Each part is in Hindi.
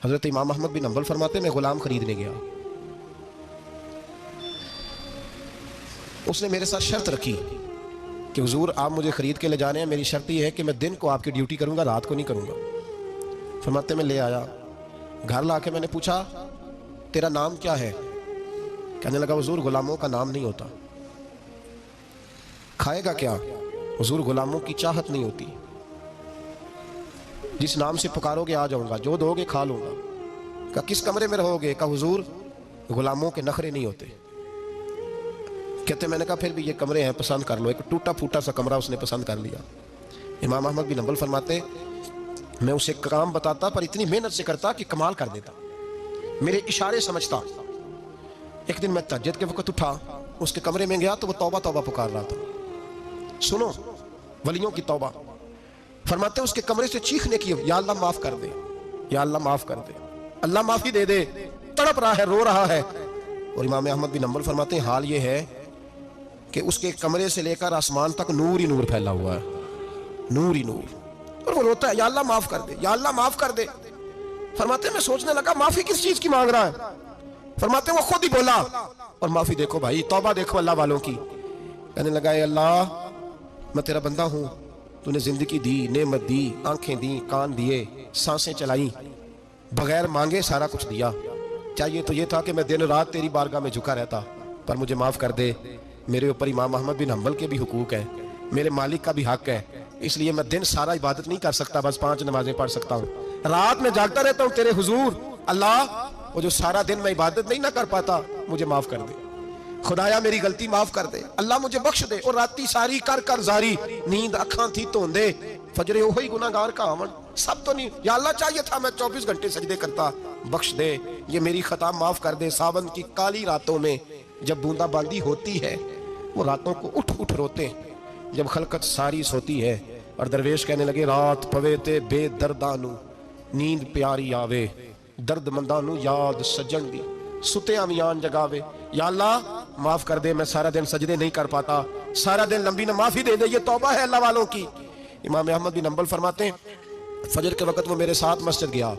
हजरत इमाम अहमद बिन हंबल फरमाते मैं गुलाम खरीदने गया, उसने मेरे साथ शर्त रखी कि हुजूर आप मुझे खरीद के ले जाने हैं, मेरी शर्त यह है कि मैं दिन को आपकी ड्यूटी करूंगा, रात को नहीं करूंगा। फरमाते मैं ले आया, घर ला के मैंने पूछा तेरा नाम क्या है? कहने लगा हुजूर गुलामों का नाम नहीं होता। खाएगा क्या? हुजूर गुलामों की चाहत नहीं होती, जिस नाम से पुकारोगे आ जाऊंगा, जो दोगे खा लूंगा। कहा किस कमरे में रहोगे? कहा हुजूर गुलामों के नखरे नहीं होते। कहते मैंने कहा फिर भी ये कमरे हैं, पसंद कर लो। एक टूटा फूटा सा कमरा उसने पसंद कर लिया। इमाम अहमद बिन हंबल फरमाते मैं उसे काम बताता पर इतनी मेहनत से करता कि कमाल कर देता, मेरे इशारे समझता। एक दिन मैं तहज्जुद के वक्त उठा, उसके कमरे में गया तो वो तौबा तौबा पुकार रहा था। सुनो वलियों की तौबा। फरमाते उसके कमरे से चीखने की, या अल्लाह माफ कर दे, या अल्लाह माफ कर दे, अल्लाह माफी दे दे, तड़प रहा है, रो रहा है। और इमाम अहमद बिन हंबल फरमाते हैं हाल ये है कि उसके कमरे से लेकर आसमान तक नूर ही नूर फैला हुआ है, नूर ही नूर। और वो रोता है या अल्लाह माफ कर दे, या अल्लाह माफ कर दे। फरमाते मैं सोचने लगा माफी किस चीज की मांग रहा है। फरमाते वो खुद ही बोला, और माफी देखो भाई, तौबा देखो अल्लाह वालों की। कहने लगा अल्लाह मैं तेरा बंदा हूं, तूने जिंदगी दी, नेमत दी, आंखें दी, कान दिए, सांसें चलाई, बगैर मांगे सारा कुछ दिया। चाहिए तो ये था कि मैं दिन रात तेरी बारगाह में झुका रहता, पर मुझे माफ कर दे। मेरे ऊपर इमाम अहमद बिन हंबल के भी हुकूक है, मेरे मालिक का भी हक है, इसलिए मैं दिन सारा इबादत नहीं कर सकता, बस 5 नमाजें पढ़ सकता हूँ। रात में जागता रहता हूँ तेरे हुजूर। अल्लाह वो जो सारा दिन मैं इबादत नहीं ना कर पाता, मुझे माफ कर दे। खुदाया मेरी गलती माफ कर दे, अल्लाह मुझे बख्श दे। और राती सारी कर कर जारी, नींद अखां थी धोंदे, फजरे ओही गुनाहगार का आवन। सब तो नहीं, या अल्लाह चाहिए था मैं 24 घंटे सजदे करता, बख्श दे, ये मेरी खता माफ कर दे। सावन की काली रातों में जब बूंदाबांदी होती है, वो रातों को उठ उठ रोते हैं, जब खलकत सारी सोती है। और दरवेश कहने लगे रात पवे ते बेदर्दानू, नींद प्यारी आवे, दर्द मंदानू याद सजन दी, सुते अमियान जगावे। या अल्लाह माफ कर दे, मैं सारा दिन सजदे नहीं कर पाता, सारा दिन लंबी न माफी दे दे, ये तौबा है अल्लाह वालों की। इमाम अहमद बिन हंबल फरमाते हैं फजर के वक्त वो मेरे साथ मस्जिद गया,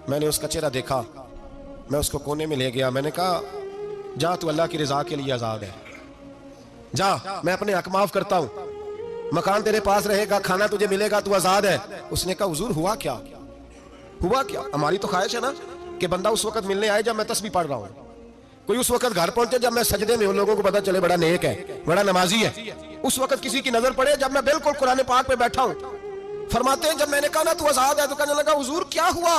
मैंने उसका चेहरा देखा, मैं उसको कोने में ले गया, मैंने कहा जा तू अल्लाह की रजा के लिए आजाद है, जा मैं अपने हक माफ करता हूँ, मकान तेरे पास रहेगा, खाना तुझे मिलेगा, तू आजाद है। उसने कहा हुजूर हुआ क्या, हुआ क्या? हमारी तो ख्वाहिश है ना कि बंदा उस वक्त मिलने आए जब मैं तस्बीह पढ़ रहा हूँ, कोई उस वक्त घर पहुंचे जब मैं सजदे में हूं, लोगों को पता चले बड़ा नेक है, बड़ा नमाजी है। उस वक्त किसी की नजर पड़े जब मैं बिल्कुल कुरान पाक पे बैठा हूं। फरमाते हैं जब मैंने कहा ना तू आजाद है, तो कहने लगा हुजूर क्या हुआ?